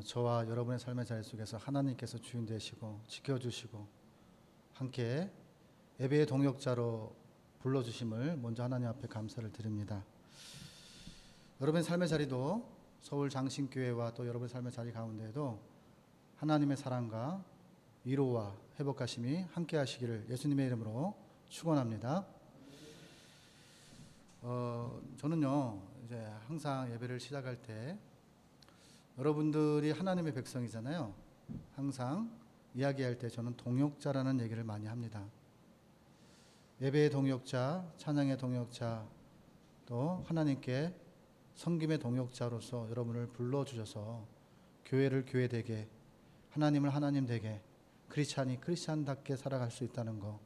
저와 여러분의 삶의 자리 속에서 하나님께서 주인 되시고 지켜주시고 함께 예배의 동역자로 불러주심을 먼저 하나님 앞에 감사를 드립니다. 여러분의 삶의 자리도 서울 장신교회와 또 여러분의 삶의 자리 가운데에도 하나님의 사랑과 위로와 회복하심이 함께 하시기를 예수님의 이름으로 축원합니다. 저는요 이제 항상 예배를 시작할 때 여러분들이 하나님의 백성이잖아요. 항상 이야기할 때 저는 동역자라는 얘기를 많이 합니다. 예배의 동역자, 찬양의 동역자, 또 하나님께 섬김의 동역자로서 여러분을 불러주셔서 교회를 교회되게, 하나님을 하나님 되게, 크리스찬이 크리스찬답게 살아갈 수 있다는 것,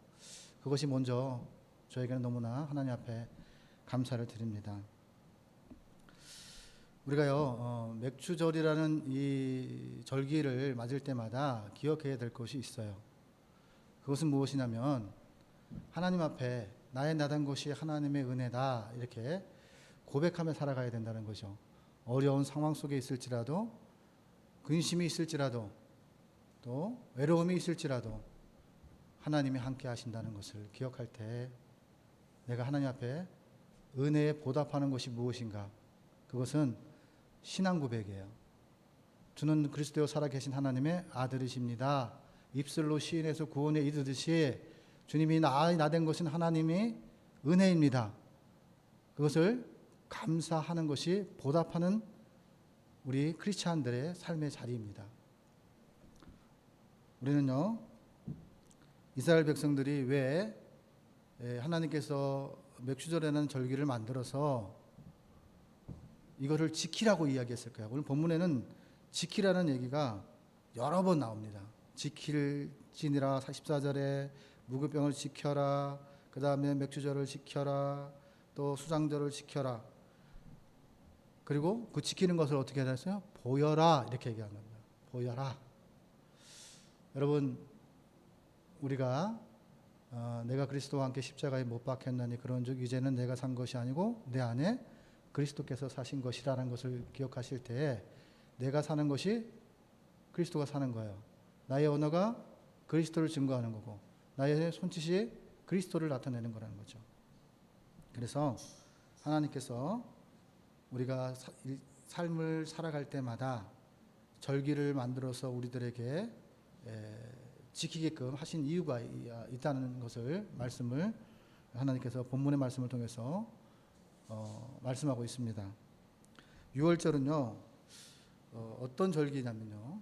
그것이 먼저 저에게는 너무나 하나님 앞에 감사를 드립니다. 우리가요 맥추절이라는 이 절기를 맞을 때마다 기억해야 될 것이 있어요. 그것은 무엇이냐면 하나님 앞에 나의 나단 것이 하나님의 은혜다 이렇게 고백하며 살아가야 된다는 거죠. 어려운 상황 속에 있을지라도, 근심이 있을지라도, 또 외로움이 있을지라도 하나님이 함께 하신다는 것을 기억할 때 내가 하나님 앞에 은혜에 보답하는 것이 무엇인가, 그것은 신앙 고백이에요. 주는 그리스도여 살아계신 하나님의 아들이십니다. 입술로 시인해서 구원에 이르듯이 주님이 나된 것은 하나님이 은혜입니다. 그것을 감사하는 것이 보답하는 우리 크리스찬들의 삶의 자리입니다. 우리는요 이스라엘 백성들이 왜 하나님께서 맥추절이라는 절기를 만들어서 이거를 지키라고 이야기했을까요? 오늘 본문에는 지키라는 얘기가 여러 번 나옵니다. 지킬지니라 14절에 무교병을 지켜라, 그 다음에 맥추절을 지켜라, 또 수장절을 지켜라. 그리고 그 지키는 것을 어떻게 했어요? 보여라 이렇게 얘기한 겁니다. 보여라. 여러분, 우리가 내가 그리스도와 함께 십자가에 못 박혔나니 그런즉 이제는 내가 산 것이 아니고 내 안에 그리스도께서 사신 것이라는 것을 기억하실 때 내가 사는 것이 그리스도가 사는 거예요. 나의 언어가 그리스도를 증거하는 거고 나의 손짓이 그리스도를 나타내는 거라는 거죠. 그래서 하나님께서 우리가 삶을 살아갈 때마다 절기를 만들어서 우리들에게 지키게끔 하신 이유가 있다는 것을 말씀을 하나님께서 본문의 말씀을 통해서 말씀하고 있습니다. 6월절은요 어떤 절기냐면요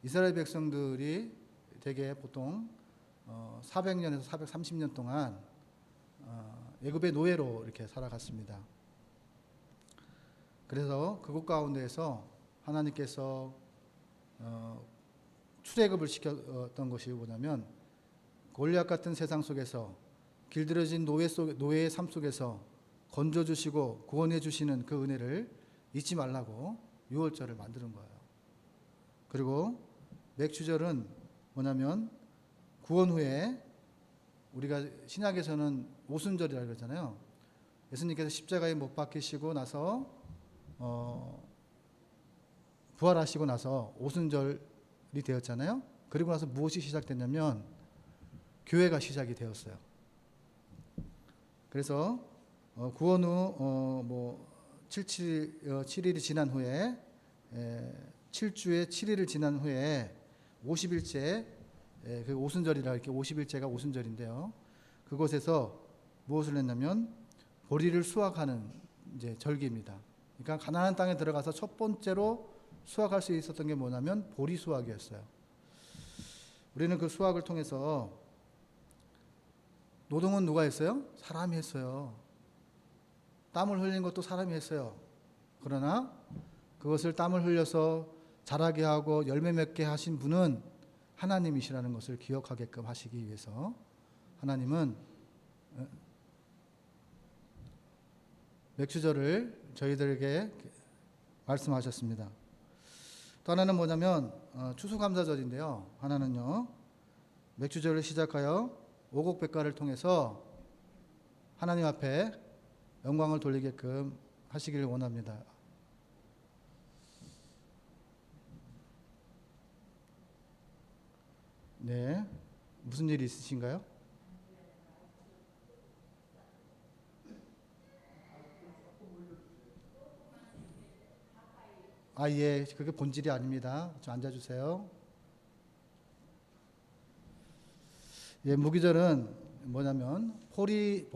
이스라엘 백성들이 대개 보통 400년에서 430년 동안 애굽의 노예로 이렇게 살아갔습니다. 그래서 그곳 가운데에서 하나님께서 출애굽을 시켰던 것이 뭐냐면 골리앗 같은 세상 속에서 길들여진 노예의 삶 속에서 건져주시고 구원해 주시는 그 은혜를 잊지 말라고 6월절을 만드는 거예요. 그리고 맥추절은 뭐냐면 구원 후에 우리가 신약에서는 오순절이라고 그러잖아요. 예수님께서 십자가에 못 박히시고 나서 부활하시고 나서 오순절이 되었잖아요. 그리고 나서 무엇이 시작됐냐면 교회가 시작이 되었어요. 그래서 구원 후 7일이 지난 후에 7주에 7일을 지난 후에 50일째 그 오순절이라 이렇게 50일째가 오순절인데요. 그곳에서 무엇을 했냐면 보리를 수확하는 이제 절기입니다. 그러니까 가나안 땅에 들어가서 첫 번째로 수확할 수 있었던 게 뭐냐면 보리 수확이었어요. 우리는 그 수확을 통해서 노동은 누가 했어요? 사람이 했어요. 땀을 흘린 것도 사람이 했어요. 그러나 그것을 땀을 흘려서 자라게 하고 열매 맺게 하신 분은 하나님이시라는 것을 기억하게끔 하시기 위해서 하나님은 맥추절을 저희들에게 말씀하셨습니다. 또 하나는 뭐냐면 추수감사절인데요. 하나는요 맥추절을 시작하여 오곡백과를 통해서 하나님 앞에 영광을 돌리게끔 하시기를 원합니다. 무슨 일이 있으신가요? 아, 예, 그게 본질이 아닙니다. 좀 앉아주세요. 예, 무기절은 뭐냐면 보리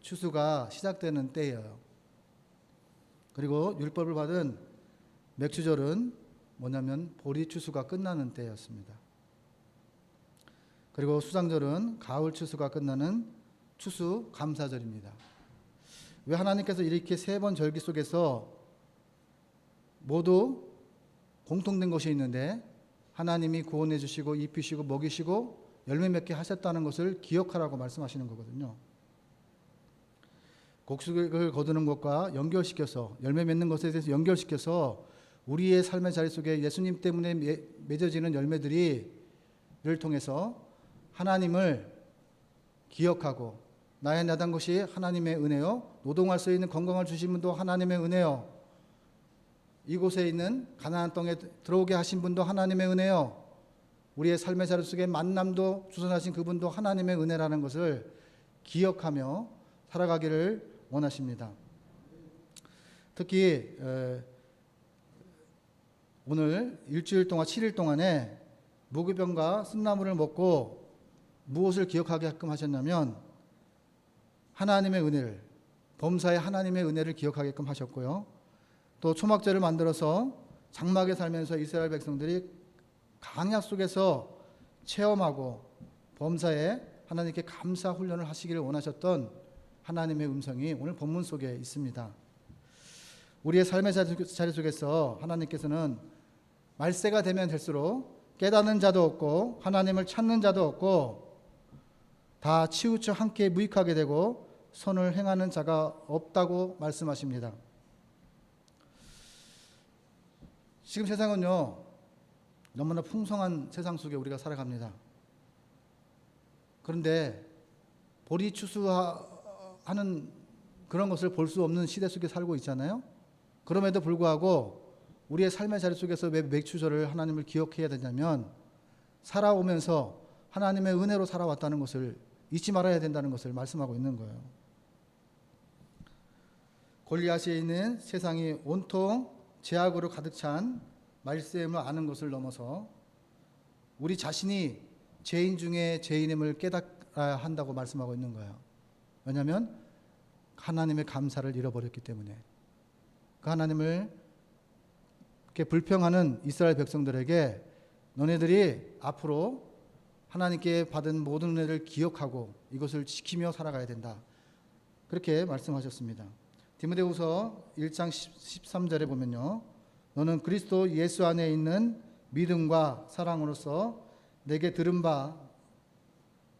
추수가 시작되는 때예요. 그리고 율법을 받은 맥주절은 뭐냐면 보리 추수가 끝나는 때였습니다. 그리고 수장절은 가을 추수가 끝나는 추수 감사절입니다. 왜 하나님께서 이렇게 세 번 절기 속에서 모두 공통된 것이 있는데 하나님이 구원해 주시고 입히시고 먹이시고 열매 맺게 하셨다는 것을 기억하라고 말씀하시는 거거든요. 곡식을 거두는 것과 연결시켜서 열매 맺는 것에 대해서 연결시켜서 우리의 삶의 자리 속에 예수님 때문에 맺어지는 열매들을 통해서 하나님을 기억하고 나의 나단 것이 하나님의 은혜요 노동할 수 있는 건강을 주신 분도 하나님의 은혜요 이곳에 있는 가나안 땅에 들어오게 하신 분도 하나님의 은혜요 우리의 삶의 자리 속에 만남도 주선하신 그분도 하나님의 은혜라는 것을 기억하며 살아가기를 원하십니다. 특히 오늘 일주일 동안 7일 동안에 무교병과 쓴나물을 먹고 무엇을 기억하게끔 하셨냐면 하나님의 은혜를 범사의 하나님의 은혜를 기억하게끔 하셨고요. 또 초막절을 만들어서 장막에 살면서 이스라엘 백성들이 강약 속에서 체험하고 범사에 하나님께 감사 훈련을 하시기를 원하셨던 하나님의 음성이 오늘 본문 속에 있습니다. 우리의 삶의 자리 속에서 하나님께서는 말세가 되면 될수록 깨닫는 자도 없고 하나님을 찾는 자도 없고 다 치우쳐 함께 무익하게 되고 선을 행하는 자가 없다고 말씀하십니다. 지금 세상은요 너무나 풍성한 세상 속에 우리가 살아갑니다. 그런데 보리 추수하는 그런 것을 볼 수 없는 시대 속에 살고 있잖아요. 그럼에도 불구하고 우리의 삶의 자리 속에서 왜 맥주절을 하나님을 기억해야 되냐면 살아오면서 하나님의 은혜로 살아왔다는 것을 잊지 말아야 된다는 것을 말씀하고 있는 거예요. 골리앗에 있는 세상이 온통 죄악으로 가득 찬 말씀을 아는 것을 넘어서 우리 자신이 죄인 중에 죄인임을 깨달아야 한다고 말씀하고 있는 거예요. 왜냐하면 하나님의 감사를 잃어버렸기 때문에 그 하나님을 이렇게 불평하는 이스라엘 백성들에게 너네들이 앞으로 하나님께 받은 모든 은혜를 기억하고 이것을 지키며 살아가야 된다. 그렇게 말씀하셨습니다. 디모데후서 1장 13절에 보면요. 너는 그리스도 예수 안에 있는 믿음과 사랑으로서 내게 들은 바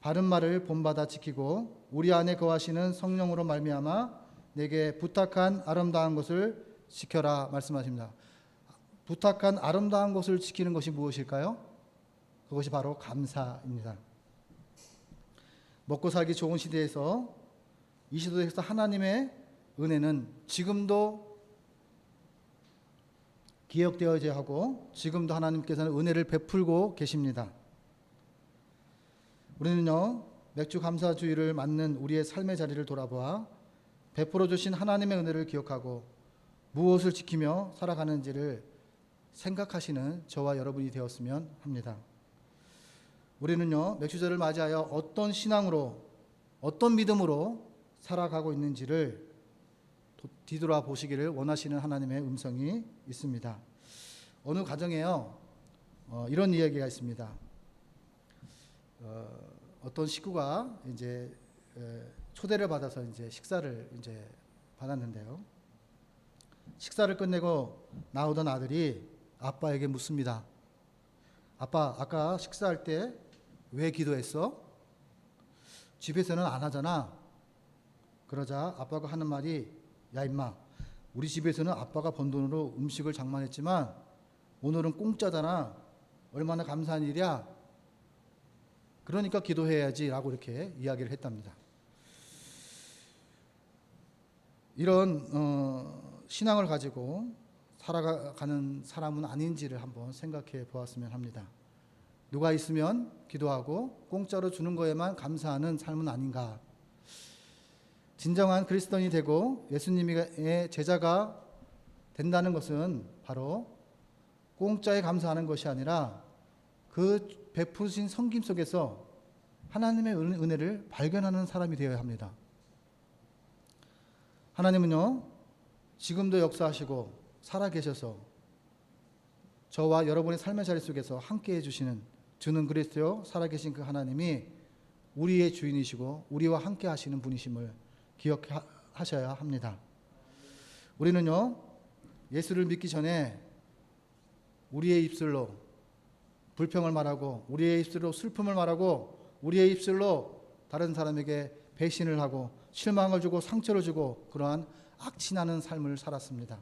바른 말을 본받아 지키고 우리 안에 거하시는 성령으로 말미암아 내게 부탁한 아름다운 것을 지켜라 말씀하십니다. 부탁한 아름다운 것을 지키는 것이 무엇일까요? 그것이 바로 감사입니다. 먹고 살기 좋은 시대에서 이 시대에서 하나님의 은혜는 지금도 기억되어져야 하고 지금도 하나님께서는 은혜를 베풀고 계십니다. 우리는요 맥주 감사주의를 맞는 우리의 삶의 자리를 돌아보아 베풀어 주신 하나님의 은혜를 기억하고 무엇을 지키며 살아가는지를 생각하시는 저와 여러분이 되었으면 합니다. 우리는요 맥주절을 맞이하여 어떤 신앙으로 어떤 믿음으로 살아가고 있는지를 뒤돌아 보시기를 원하시는 하나님의 음성이 있습니다. 어느 가정에요 이런 이야기가 있습니다. 어떤 식구가 이제 초대를 받아서 이제 식사를 이제 받았는데요. 식사를 끝내고 나오던 아들이 아빠에게 묻습니다. 아빠, 아까 식사할 때 왜 기도했어? 집에서는 안 하잖아. 그러자 아빠가 하는 말이 야 임마, 우리 집에서는 아빠가 번 돈으로 음식을 장만했지만 오늘은 공짜잖아. 얼마나 감사한 일이야. 그러니까 기도해야지 라고 이렇게 이야기를 했답니다. 이런 신앙을 가지고 살아가는 사람은 아닌지를 한번 생각해 보았으면 합니다. 누가 있으면 기도하고 공짜로 주는 거에만 감사하는 삶은 아닌가. 진정한 그리스도인이 되고 예수님의 제자가 된다는 것은 바로 공짜에 감사하는 것이 아니라 그 베푸신 섬김 속에서 하나님의 은혜를 발견하는 사람이 되어야 합니다. 하나님은요, 지금도 역사하시고 살아계셔서 저와 여러분의 삶의 자리 속에서 함께 해주시는 주는 그리스도요 살아계신 그 하나님이 우리의 주인이시고 우리와 함께 하시는 분이심을 기억하셔야 합니다. 우리는요, 예수를 믿기 전에 우리의 입술로 불평을 말하고 우리의 입술로 슬픔을 말하고 우리의 입술로 다른 사람에게 배신을 하고 실망을 주고 상처를 주고 그러한 악취나는 삶을 살았습니다.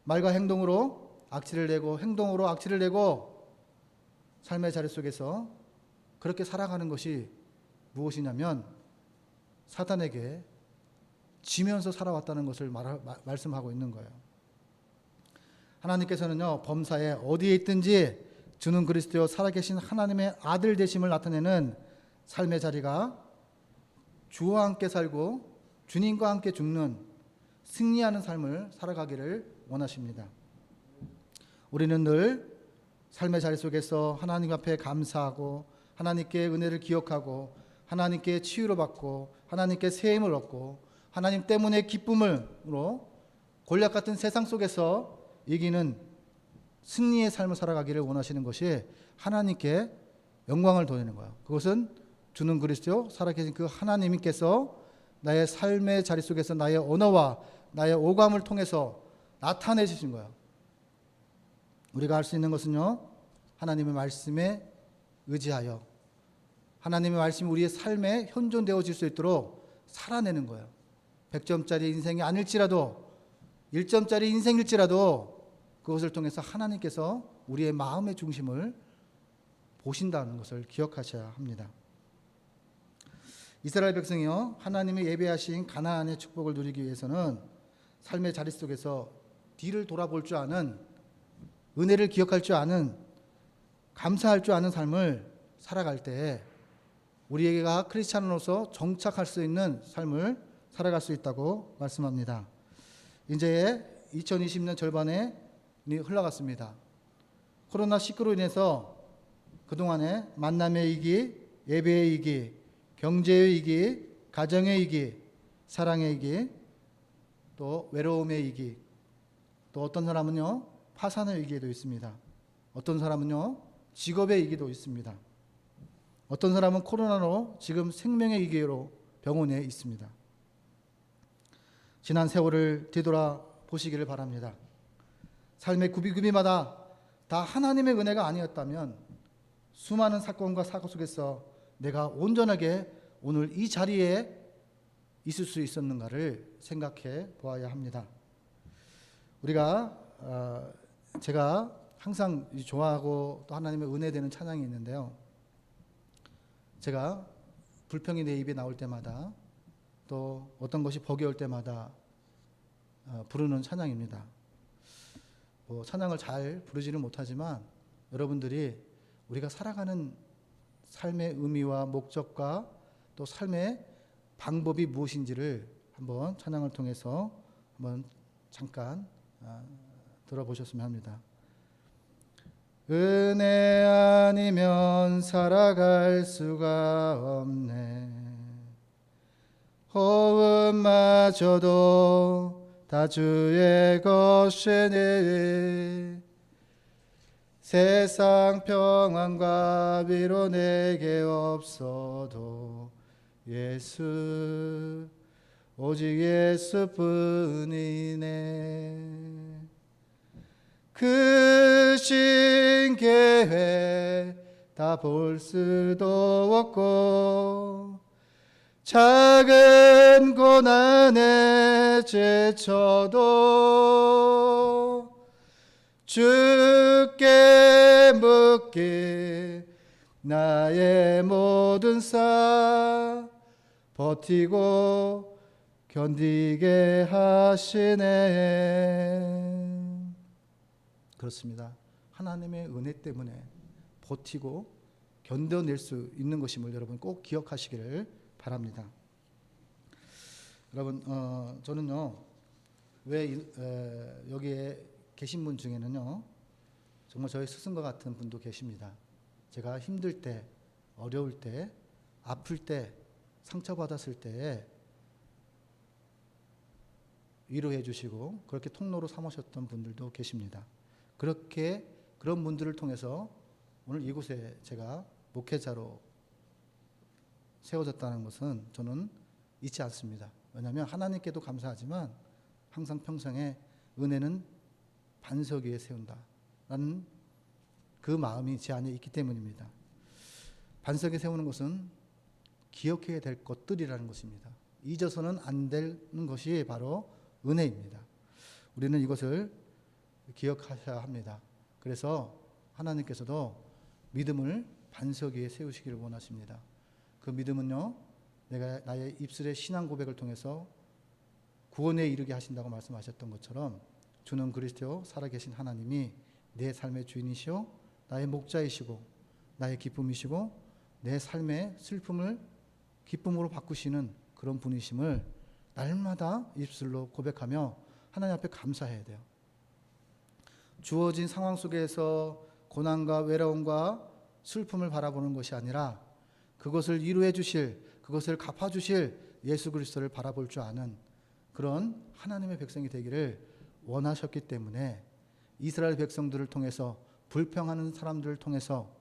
말과 행동으로 악취를 내고 행동으로 악취를 내고 삶의 자리 속에서 그렇게 살아가는 것이 무엇이냐면 사단에게 지면서 살아왔다는 것을 말씀하고 있는 거예요. 하나님께서는요, 범사에 어디에 있든지 주는 그리스도여 살아계신 하나님의 아들 되심을 나타내는 삶의 자리가 주와 함께 살고 주님과 함께 죽는 승리하는 삶을 살아가기를 원하십니다. 우리는 늘 삶의 자리 속에서 하나님 앞에 감사하고 하나님께 은혜를 기억하고 하나님께 치유를 받고 하나님께 세임을 얻고 하나님 때문에 기쁨으로 골리앗 같은 세상 속에서 이기는 승리의 삶을 살아가기를 원하시는 것이 하나님께 영광을 돌리는 거예요. 그것은 주는 그리스도 살아계신 그 하나님께서 나의 삶의 자리 속에서 나의 언어와 나의 오감을 통해서 나타내주신 거예요. 우리가 할 수 있는 것은요, 하나님의 말씀에 의지하여 하나님의 말씀이 우리의 삶에 현존되어질 수 있도록 살아내는 거예요. 100점짜리 인생이 아닐지라도 1점짜리 인생일지라도 그것을 통해서 하나님께서 우리의 마음의 중심을 보신다는 것을 기억하셔야 합니다. 이스라엘 백성이요, 하나님이 예배하신 가나안의 축복을 누리기 위해서는 삶의 자리 속에서 뒤를 돌아볼 줄 아는, 은혜를 기억할 줄 아는, 감사할 줄 아는 삶을 살아갈 때 우리가 크리스찬으로서 정착할 수 있는 삶을 살아갈 수 있다고 말씀합니다. 이제 2020년 절반에 흘러갔습니다. 코로나19로 인해서 그동안에 만남의 위기, 예배의 위기, 경제의 위기, 가정의 위기, 사랑의 위기, 또 외로움의 위기, 또 어떤 사람은요, 파산의 위기에도 있습니다. 어떤 사람은요, 직업의 위기도 있습니다. 어떤 사람은 코로나로 지금 생명의 위기로 병원에 있습니다. 지난 세월을 뒤돌아 보시기를 바랍니다. 삶의 구비구비마다 다 하나님의 은혜가 아니었다면 수많은 사건과 사고 속에서 내가 온전하게 오늘 이 자리에 있을 수 있었는가를 생각해 보아야 합니다. 제가 항상 좋아하고 또 하나님의 은혜 되는 찬양이 있는데요. 제가 불평이 내 입에 나올 때마다 또 어떤 것이 버거울 때마다 부르는 찬양입니다. 찬양을 잘 부르지는 못하지만 여러분들이 우리가 살아가는 삶의 의미와 목적과 또 삶의 방법이 무엇인지를 한번 찬양을 통해서 한번 잠깐 들어보셨으면 합니다. 은혜 아니면 살아갈 수가 없네. 호흡마저도 다 주의 것이네. 세상 평안과 위로 내게 없어도 예수, 오직 예수뿐이네. 그 신계회 다 볼 수도 없고 작은 고난에 지쳐도 주께 묻기 나의 모든 쌓 버티고 견디게 하시네. 그렇습니다. 하나님의 은혜 때문에 버티고 견뎌낼 수 있는 것임을 여러분 꼭 기억하시기를 바랍니다. 여러분, 저는요, 여기에 계신 분 중에는요, 정말 저희 스승과 같은 분도 계십니다. 제가 힘들 때, 어려울 때, 아플 때, 상처받았을 때에 위로해 주시고 그렇게 통로로 삼으셨던 분들도 계십니다. 그런 분들을 통해서 오늘 이곳에 제가 목회자로 세워졌다는 것은 저는 잊지 않습니다. 왜냐하면 하나님께도 감사하지만 항상 평생에 은혜는 반석 위에 세운다라는 그 마음이 제 안에 있기 때문입니다. 반석에 세우는 것은 기억해야 될 것들이라는 것입니다. 잊어서는 안 되는 것이 바로 은혜입니다. 우리는 이것을 기억하셔야 합니다. 그래서 하나님께서도 믿음을 반석 위에 세우시기를 원하십니다. 그 믿음은요, 내가 나의 입술의 신앙 고백을 통해서 구원에 이르게 하신다고 말씀하셨던 것처럼 주는 그리스도 살아계신 하나님이 내 삶의 주인이시오 나의 목자이시고 나의 기쁨이시고 내 삶의 슬픔을 기쁨으로 바꾸시는 그런 분이심을 날마다 입술로 고백하며 하나님 앞에 감사해야 돼요. 주어진 상황 속에서 고난과 외로움과 슬픔을 바라보는 것이 아니라 그것을 이루어 주실, 그것을 갚아 주실 예수 그리스도를 바라볼 줄 아는 그런 하나님의 백성이 되기를 원하셨기 때문에 이스라엘 백성들을 통해서 불평하는 사람들을 통해서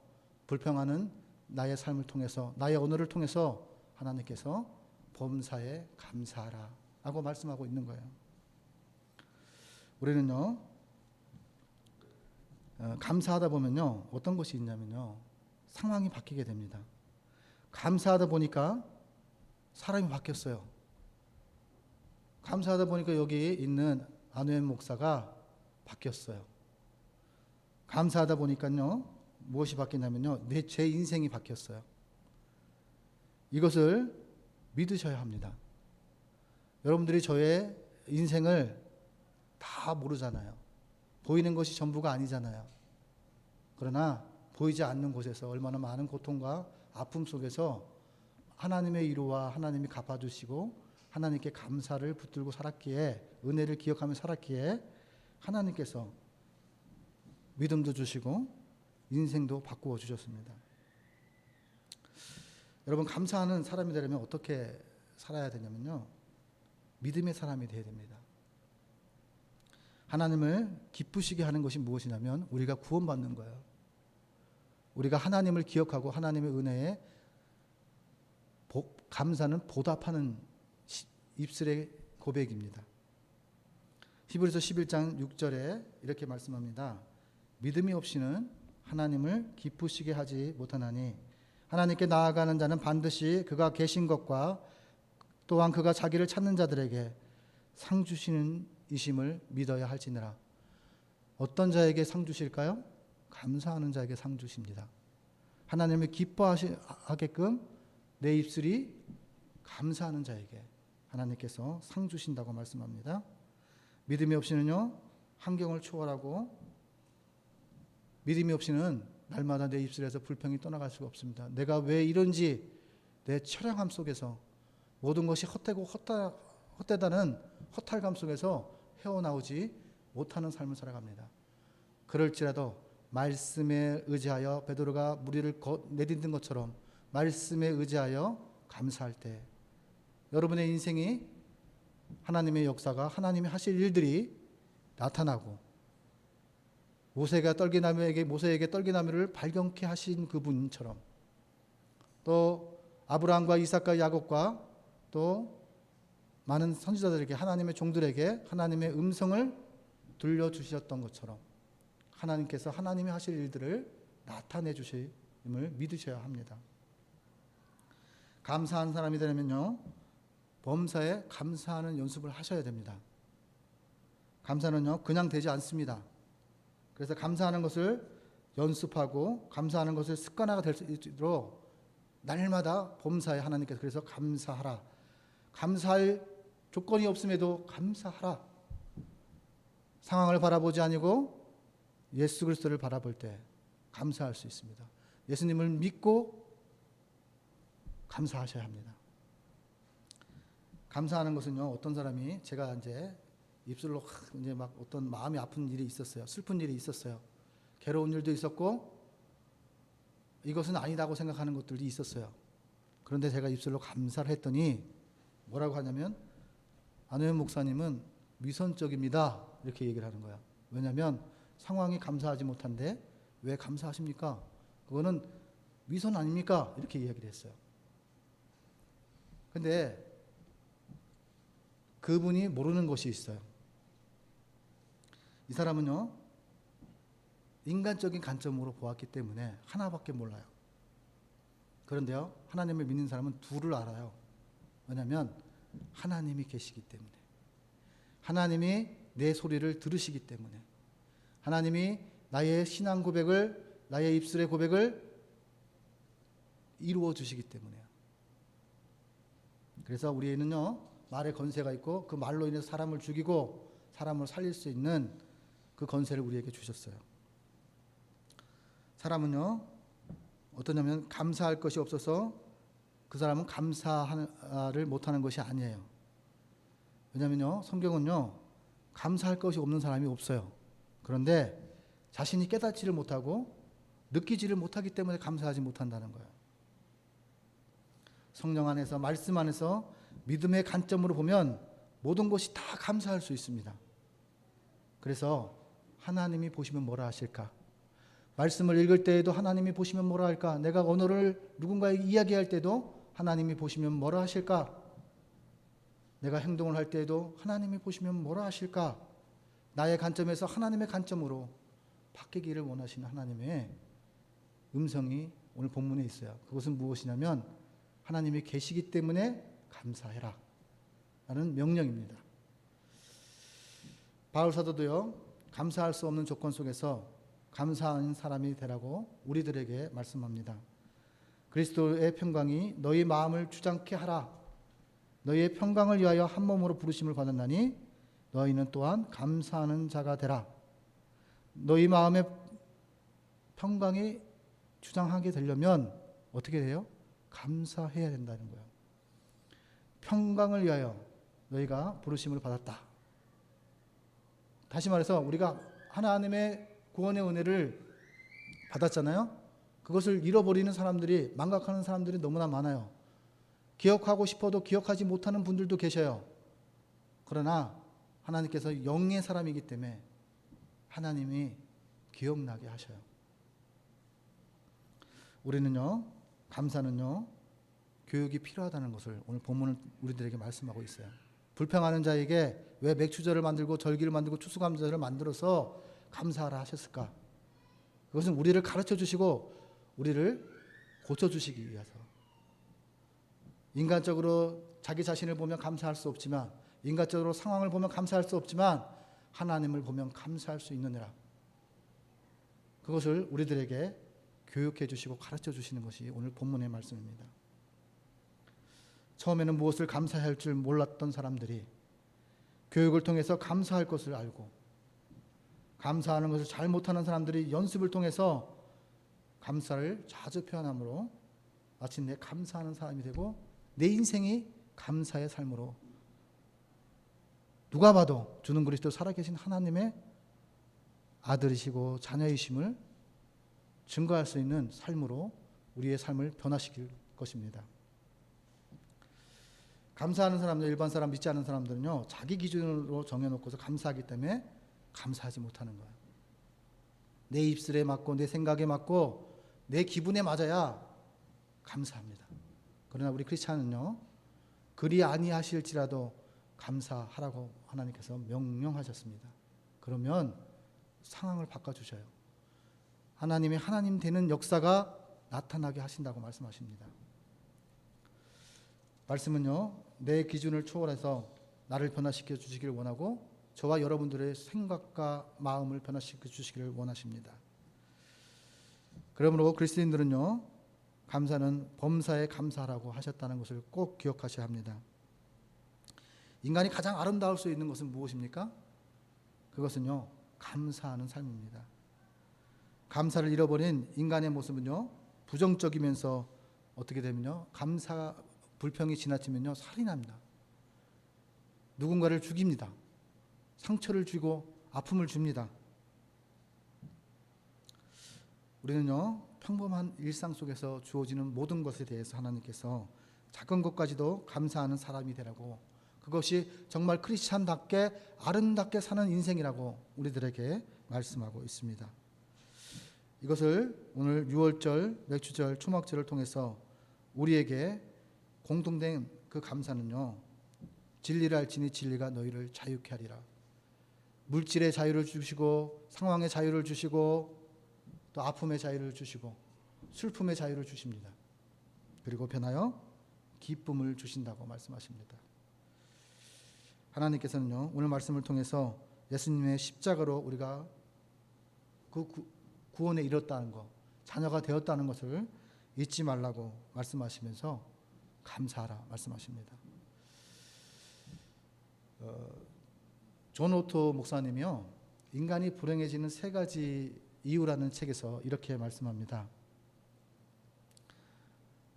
불평하는 나의 삶을 통해서 나의 언어를 통해서 하나님께서 범사에 감사하라 라고 말씀하고 있는 거예요. 우리는요, 감사하다 보면요, 어떤 것이 있냐면요, 상황이 바뀌게 됩니다. 감사하다 보니까 사람이 바뀌었어요. 감사하다 보니까 여기 있는 안우현 목사가 바뀌었어요. 감사하다 보니까요, 무엇이 바뀌냐면요, 제 인생이 바뀌었어요. 이것을 믿으셔야 합니다. 여러분들이 저의 인생을 다 모르잖아요. 보이는 것이 전부가 아니잖아요. 그러나 보이지 않는 곳에서 얼마나 많은 고통과 아픔 속에서 하나님의 위로와 하나님이 갚아주시고 하나님께 감사를 붙들고 살았기에, 은혜를 기억하며 살았기에 하나님께서 믿음도 주시고 인생도 바꾸어 주셨습니다. 여러분, 감사하는 사람이 되려면 어떻게 살아야 되냐면요, 믿음의 사람이 되어야 됩니다. 하나님을 기쁘시게 하는 것이 무엇이냐면 우리가 구원받는 거예요. 우리가 하나님을 기억하고 하나님의 은혜에 감사는 보답하는 입술의 고백입니다. 히브리서 11장 6절에 이렇게 말씀합니다. 믿음이 없이는 하나님을 기쁘시게 하지 못하나니 하나님께 나아가는 자는 반드시 그가 계신 것과 또한 그가 자기를 찾는 자들에게 상 주시는 이심을 믿어야 할지니라. 어떤 자에게 상 주실까요? 감사하는 자에게 상 주십니다. 하나님을 기뻐하게끔 내 입술이 감사하는 자에게 하나님께서 상 주신다고 말씀합니다. 믿음이 없이는요, 환경을 초월하고 믿음이 없이는 날마다 내 입술에서 불평이 떠나갈 수가 없습니다. 내가 왜 이런지 내 처량함 속에서 모든 것이 헛되다는 허탈감 속에서 헤어나오지 못하는 삶을 살아갑니다. 그럴지라도 말씀에 의지하여 베드로가 무리를 내딛는 것처럼 말씀에 의지하여 감사할 때 여러분의 인생이 하나님의 역사가, 하나님이 하실 일들이 나타나고 모세에게 떨기나무를 발견케 하신 그분처럼 또 아브라함과 이삭과 야곱과 또 많은 선지자들에게, 하나님의 종들에게 하나님의 음성을 들려주셨던 것처럼 하나님께서 하나님이 하실 일들을 나타내 주심을 믿으셔야 합니다. 감사한 사람이 되려면요, 범사에 감사하는 연습을 하셔야 됩니다. 감사는요, 그냥 되지 않습니다. 그래서 감사하는 것을 연습하고 감사하는 것을 습관화가 될 수 있도록 날마다 범사에 하나님께서 그래서 감사하라. 감사할 조건이 없음에도 감사하라. 상황을 바라보지 아니고 예수 그리스도를 바라볼 때 감사할 수 있습니다. 예수님을 믿고 감사하셔야 합니다. 감사하는 것은요, 어떤 사람이 제가 이제 입술로 이제 막 어떤 마음이 아픈 일이 있었어요. 슬픈 일이 있었어요. 괴로운 일도 있었고 이것은 아니다고 생각하는 것들도 있었어요. 그런데 제가 입술로 감사를 했더니 뭐라고 하냐면 안호연 목사님은 위선적입니다. 이렇게 얘기를 하는 거야. 왜냐하면 상황이 감사하지 못한데 왜 감사하십니까? 그거는 위선 아닙니까? 이렇게 이야기를 했어요. 근데 그분이 모르는 것이 있어요. 이 사람은요, 인간적인 관점으로 보았기 때문에 하나밖에 몰라요. 그런데요, 하나님을 믿는 사람은 둘을 알아요. 왜냐하면 하나님이 계시기 때문에, 하나님이 내 소리를 들으시기 때문에, 하나님이 나의 신앙 고백을, 나의 입술의 고백을 이루어 주시기 때문에요. 그래서 우리는요, 말에 건세가 있고 그 말로 인해서 사람을 죽이고 사람을 살릴 수 있는 그 건세를 우리에게 주셨어요. 사람은요, 어떠냐면 감사할 것이 없어서 그 사람은 감사를 못하는 것이 아니에요. 왜냐면요, 성경은요, 감사할 것이 없는 사람이 없어요. 그런데 자신이 깨닫지를 못하고 느끼지를 못하기 때문에 감사하지 못한다는 거예요. 성령 안에서, 말씀 안에서 믿음의 관점으로 보면 모든 것이 다 감사할 수 있습니다. 그래서 하나님이 보시면 뭐라 하실까? 말씀을 읽을 때에도 하나님이 보시면 뭐라 할까? 내가 언어를 누군가에게 이야기할 때도 하나님이 보시면 뭐라 하실까? 내가 행동을 할 때에도 하나님이 보시면 뭐라 하실까? 나의 관점에서 하나님의 관점으로 바뀌기를 원하시는 하나님의 음성이 오늘 본문에 있어요. 그것은 무엇이냐면 하나님이 계시기 때문에 감사해라 라는 명령입니다. 바울 사도도요, 감사할 수 없는 조건 속에서 감사하는 사람이 되라고 우리들에게 말씀합니다. 그리스도의 평강이 너희 마음을 주장케 하라. 너희의 평강을 위하여 한 몸으로 부르심을 받았나니 너희는 또한 감사하는 자가 되라. 너희 마음의 평강이 주장하게 되려면 어떻게 돼요? 감사해야 된다는 거예요. 평강을 위하여 너희가 부르심을 받았다. 다시 말해서 우리가 하나님의 구원의 은혜를 받았잖아요. 그것을 잃어버리는 사람들이, 망각하는 사람들이 너무나 많아요. 기억하고 싶어도 기억하지 못하는 분들도 계셔요. 그러나 하나님께서 영의 사람이기 때문에 하나님이 기억나게 하셔요. 우리는요, 감사는요, 교육이 필요하다는 것을 오늘 본문은 우리들에게 말씀하고 있어요. 불평하는 자에게 왜 맥주절을 만들고 절기를 만들고 추수감사절을 만들어서 감사하라 하셨을까? 그것은 우리를 가르쳐 주시고 우리를 고쳐 주시기 위해서. 인간적으로 자기 자신을 보면 감사할 수 없지만, 인간적으로 상황을 보면 감사할 수 없지만 하나님을 보면 감사할 수 있느니라. 그것을 우리들에게 교육해 주시고 가르쳐 주시는 것이 오늘 본문의 말씀입니다. 처음에는 무엇을 감사해야 할 줄 몰랐던 사람들이 교육을 통해서 감사할 것을 알고, 감사하는 것을 잘 못하는 사람들이 연습을 통해서 감사를 자주 표현함으로 마침내 감사하는 사람이 되고 내 인생이 감사의 삶으로, 누가 봐도 주는 그리스도 살아계신 하나님의 아들이시고 자녀이심을 증거할 수 있는 삶으로 우리의 삶을 변화시킬 것입니다. 감사하는 사람들, 일반 사람, 믿지 않는 사람들은요, 자기 기준으로 정해놓고서 감사하기 때문에 감사하지 못하는 거예요. 내 입술에 맞고 내 생각에 맞고 내 기분에 맞아야 감사합니다. 그러나 우리 크리스찬은요, 그리 아니하실지라도 감사하라고 하나님께서 명령하셨습니다. 그러면 상황을 바꿔주셔요. 하나님이 하나님 되는 역사가 나타나게 하신다고 말씀하십니다. 말씀은요, 내 기준을 초월해서 나를 변화시켜 주시기를 원하고 저와 여러분들의 생각과 마음을 변화시켜 주시기를 원하십니다. 그러므로 그리스도인들은요, 감사는 범사에 감사하라고 하셨다는 것을 꼭 기억하셔야 합니다. 인간이 가장 아름다울 수 있는 것은 무엇입니까? 그것은요, 감사하는 삶입니다. 감사를 잃어버린 인간의 모습은요, 부정적이면서 어떻게 되면요, 감사 불평이 지나치면요, 살이 납니다. 누군가를 죽입니다. 상처를 주고 아픔을 줍니다. 우리는요, 평범한 일상 속에서 주어지는 모든 것에 대해서 하나님께서 작은 것까지도 감사하는 사람이 되라고, 그것이 정말 크리스찬답게 아름답게 사는 인생이라고 우리들에게 말씀하고 있습니다. 이것을 오늘 유월절, 맥주절, 초막절을 통해서 우리에게 공통된 그 감사는요, 진리를 알지니 진리가 너희를 자유케 하리라. 물질의 자유를 주시고, 상황의 자유를 주시고, 또 아픔의 자유를 주시고, 슬픔의 자유를 주십니다. 그리고 변하여 기쁨을 주신다고 말씀하십니다. 하나님께서는요, 오늘 말씀을 통해서 예수님의 십자가로 우리가 그 구원에 이뤘다는 것, 자녀가 되었다는 것을 잊지 말라고 말씀하시면서 감사하라 말씀하십니다. 존 오토 목사님이요, 인간이 불행해지는 3가지 이유라는 책에서 이렇게 말씀합니다.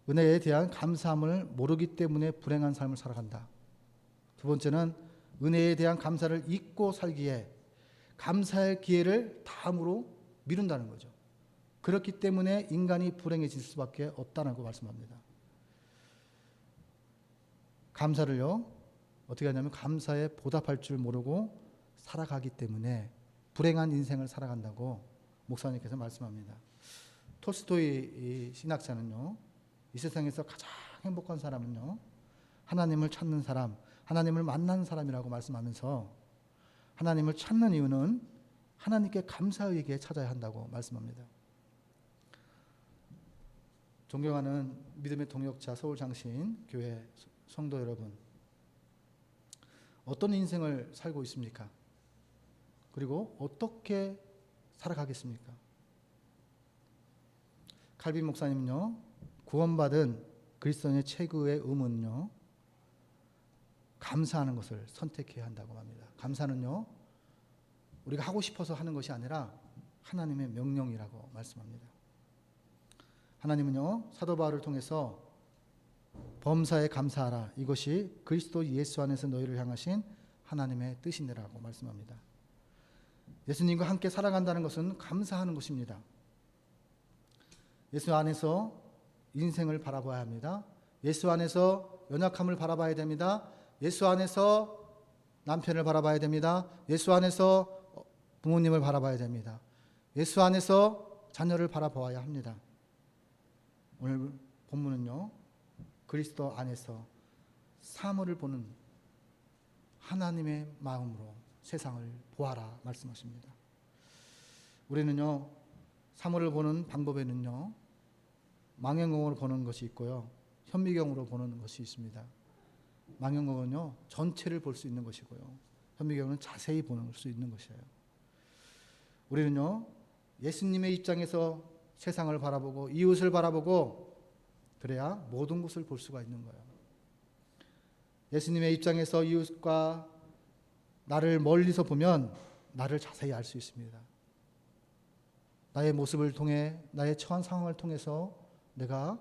은혜에 대한 감사함을 모르기 때문에 불행한 삶을 살아간다. 두 번째는 은혜에 대한 감사를 잊고 살기에 감사의 기회를 다음으로 미룬다는 거죠. 그렇기 때문에 인간이 불행해질 수밖에 없다고 말씀합니다. 감사를요, 어떻게 하냐면 감사에 보답할 줄 모르고 살아가기 때문에 불행한 인생을 살아간다고 목사님께서 말씀합니다. 톨스토이 신학자는요, 이 세상에서 가장 행복한 사람은요, 하나님을 찾는 사람, 하나님을 만나는 사람이라고 말씀하면서 하나님을 찾는 이유는 하나님께 감사의기에 찾아야 한다고 말씀합니다. 존경하는 믿음의 동역자 서울장신교회 성도 여러분, 어떤 인생을 살고 있습니까? 그리고 어떻게 살아가겠습니까? 칼빈 목사님은요, 구원받은 그리스도인의 최고의 의무는요, 감사하는 것을 선택해야 한다고 합니다. 감사는요, 우리가 하고 싶어서 하는 것이 아니라 하나님의 명령이라고 말씀합니다. 하나님은요, 사도 바울을 통해서 범사에 감사하라, 이것이 그리스도 예수 안에서 너희를 향하신 하나님의 뜻이니라고 말씀합니다. 예수님과 함께 살아간다는 것은 감사하는 것입니다. 예수 안에서 인생을 바라봐야 합니다. 예수 안에서 연약함을 바라봐야 됩니다. 예수 안에서 남편을 바라봐야 됩니다. 예수 안에서 부모님을 바라봐야 됩니다. 예수 안에서 자녀를 바라보아야 합니다. 오늘 본문은요, 그리스도 안에서 사물을 보는 하나님의 마음으로 세상을 보아라 말씀하십니다. 우리는요, 사물을 보는 방법에는요, 망원경으로 보는 것이 있고요, 현미경으로 보는 것이 있습니다. 망원경은요, 전체를 볼 수 있는 것이고요, 현미경은 자세히 보는 수 있는 것이에요. 우리는요, 예수님의 입장에서 세상을 바라보고 이웃을 바라보고 그래야 모든 것을 볼 수가 있는 거예요. 예수님의 입장에서 이웃과 나를 멀리서 보면 나를 자세히 알 수 있습니다. 나의 모습을 통해, 나의 처한 상황을 통해서 내가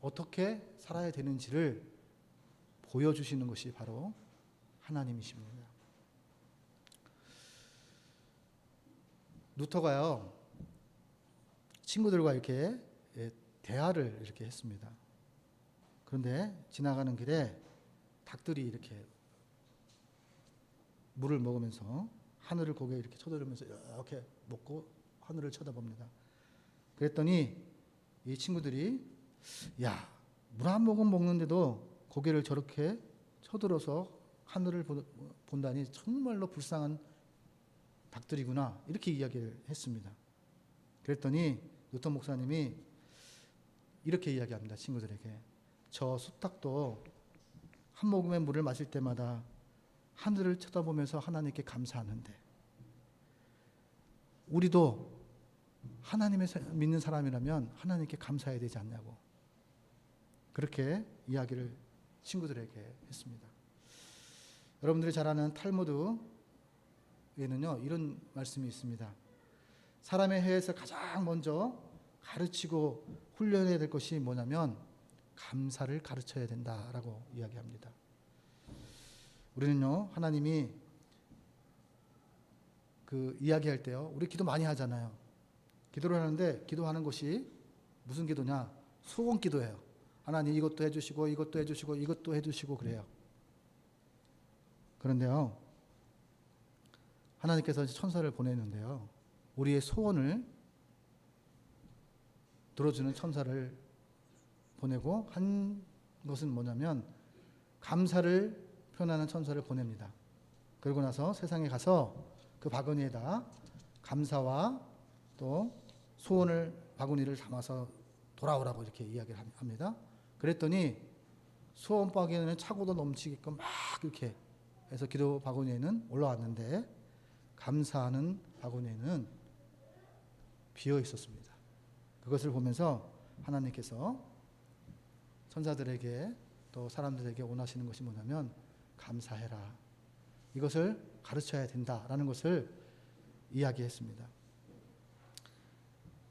어떻게 살아야 되는지를 보여주시는 것이 바로 하나님이십니다. 루터가요, 친구들과 이렇게 대화를 이렇게 했습니다. 그런데 지나가는 길에 닭들이 이렇게 물을 먹으면서 하늘을 고개 이렇게 쳐다보면서 이렇게 먹고 하늘을 쳐다봅니다. 그랬더니 이 친구들이, 야, 물 한 모금 먹는데도 고개를 저렇게 쳐들어서 하늘을 본다니 정말로 불쌍한 닭들이구나, 이렇게 이야기를 했습니다. 그랬더니 루터 목사님이 이렇게 이야기합니다. 친구들에게, 저 숫닭도 한 모금의 물을 마실 때마다 하늘을 쳐다보면서 하나님께 감사하는데 우리도 하나님을 믿는 사람이라면 하나님께 감사해야 되지 않냐고, 그렇게 이야기를 친구들에게 했습니다. 여러분들이 잘 아는 탈무드에는요, 이런 말씀이 있습니다. 사람의 해에서 가장 먼저 가르치고 훈련해야 될 것이 뭐냐면 감사를 가르쳐야 된다라고 이야기합니다. 우리는요, 하나님이 그 이야기할 때요, 우리 기도 많이 하잖아요. 기도를 하는데 기도하는 것이 무슨 기도냐? 소원 기도예요. 하나님 이것도 해주시고 이것도 해주시고 이것도 해주시고 그래요. 그런데요, 하나님께서 천사를 보내는데요, 우리의 소원을 들어주는 천사를 보내고 한 것은 뭐냐면 감사를 표현하는 천사를 보냅니다. 그러고 나서 세상에 가서 그 바구니에다 감사와 또 소원을 바구니를 담아서 돌아오라고 이렇게 이야기를 합니다. 그랬더니 소원 바구니는 차고도 넘치게끔 막 이렇게 해서 기도 바구니에는 올라왔는데 감사하는 바구니에는 비어 있었습니다. 그것을 보면서 하나님께서 천사들에게 또 사람들에게 원하시는 것이 뭐냐면 감사해라. 이것을 가르쳐야 된다라는 것을 이야기했습니다.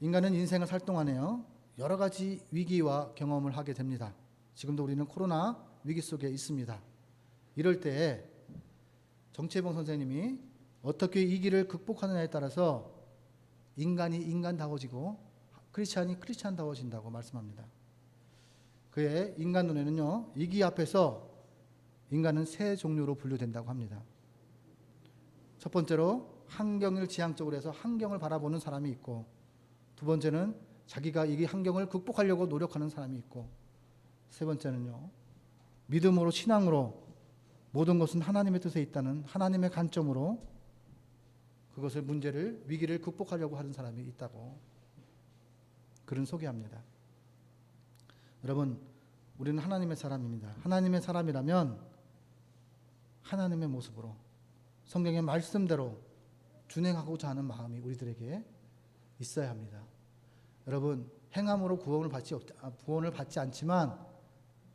인간은 인생을 살 동안에요, 여러 가지 위기와 경험을 하게 됩니다. 지금도 우리는 코로나 위기 속에 있습니다. 이럴 때 정채봉 선생님이 어떻게 이 위기를 극복하느냐에 따라서 인간이 인간다워지고 크리스찬이 크리스찬다워진다고 말씀합니다. 그의 인간 눈에는요, 위기 앞에서 인간은 세 종류로 분류된다고 합니다. 첫 번째로 환경을 지향적으로 해서 환경을 바라보는 사람이 있고, 두 번째는 자기가 이 환경을 극복하려고 노력하는 사람이 있고, 세 번째는요, 믿음으로 신앙으로 모든 것은 하나님의 뜻에 있다는 하나님의 관점으로 그것을 문제를 위기를 극복하려고 하는 사람이 있다고 그런 소개합니다. 여러분, 우리는 하나님의 사람입니다. 하나님의 사람이라면 하나님의 모습으로 성경의 말씀대로 준행하고자 하는 마음이 우리들에게 있어야 합니다. 여러분, 행함으로 구원을 받지 않지만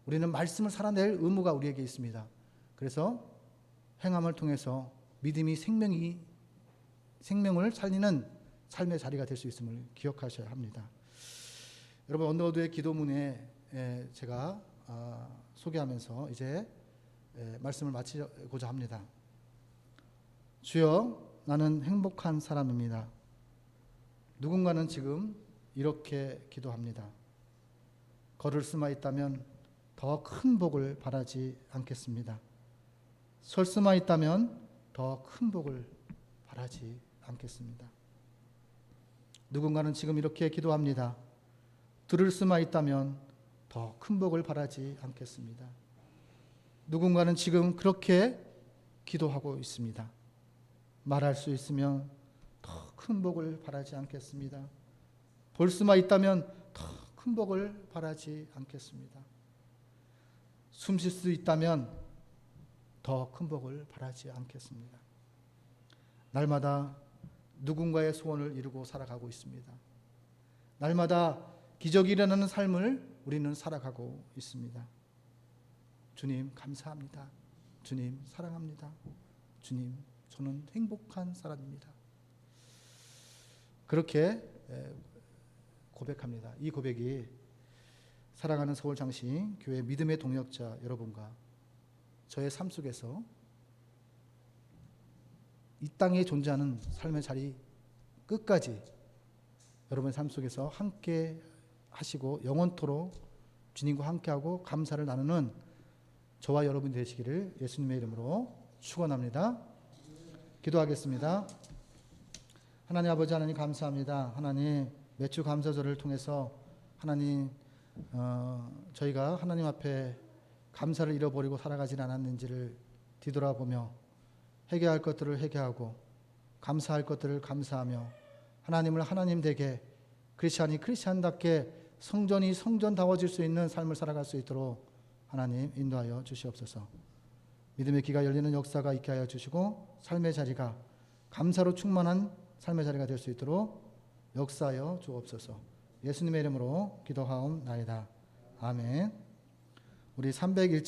우리는 말씀을 살아낼 의무가 우리에게 있습니다. 그래서 행함을 통해서 믿음이 생명을 살리는 삶의 자리가 될 수 있음을 기억하셔야 합니다. 여러분, 언더우드의 기도문에 제가 소개하면서 이제 말씀을 마치고자 합니다. 주여, 나는 행복한 사람입니다. 누군가는 지금 이렇게 기도합니다. 걸을 수만 있다면 더 큰 복을 바라지 않겠습니다. 설 수만 있다면 더 큰 복을 바라지 않겠습니다. 누군가는 지금 이렇게 기도합니다. 들을 수만 있다면 더 큰 복을 바라지 않겠습니다. 누군가는 지금 그렇게 기도하고 있습니다. 말할 수 있으면 더 큰 복을 바라지 않겠습니다. 볼 수만 있다면 더 큰 복을 바라지 않겠습니다. 숨 쉴 수 있다면 더 큰 복을 바라지 않겠습니다. 날마다 누군가의 소원을 이루고 살아가고 있습니다. 날마다 기적이 일어나는 삶을 우리는 살아가고 있습니다. 주님, 감사합니다. 주님, 사랑합니다. 주님, 저는 행복한 사람입니다. 그렇게 고백합니다. 이 고백이 사랑하는 서울장신 교회 믿음의 동역자 여러분과 저의 삶 속에서 이 땅에 존재하는 삶의 자리 끝까지 여러분의 삶 속에서 함께 하시고 영원토록 주님과 함께하고 감사를 나누는 저와 여러분이 되시기를 예수님의 이름으로 축원합니다. 기도하겠습니다. 하나님 아버지, 하나님 감사합니다. 하나님, 매주 감사절을 통해서 하나님, 저희가 하나님 앞에 감사를 잃어버리고 살아가진 않았는지를 뒤돌아보며 회개할 것들을 회개하고 감사할 것들을 감사하며 하나님을 하나님 되게, 크리스찬이 크리스찬답게 성전이 성전다워질 수 있는 삶을 살아갈 수 있도록 하나님 인도하여 주시옵소서. 믿음의 귀가 열리는 역사가 있게 하여 주시고 삶의 자리가 감사로 충만한 삶의 자리가 될 수 있도록 역사하여 주옵소서. 예수님의 이름으로 기도하옵나이다. 아멘. 우리 301장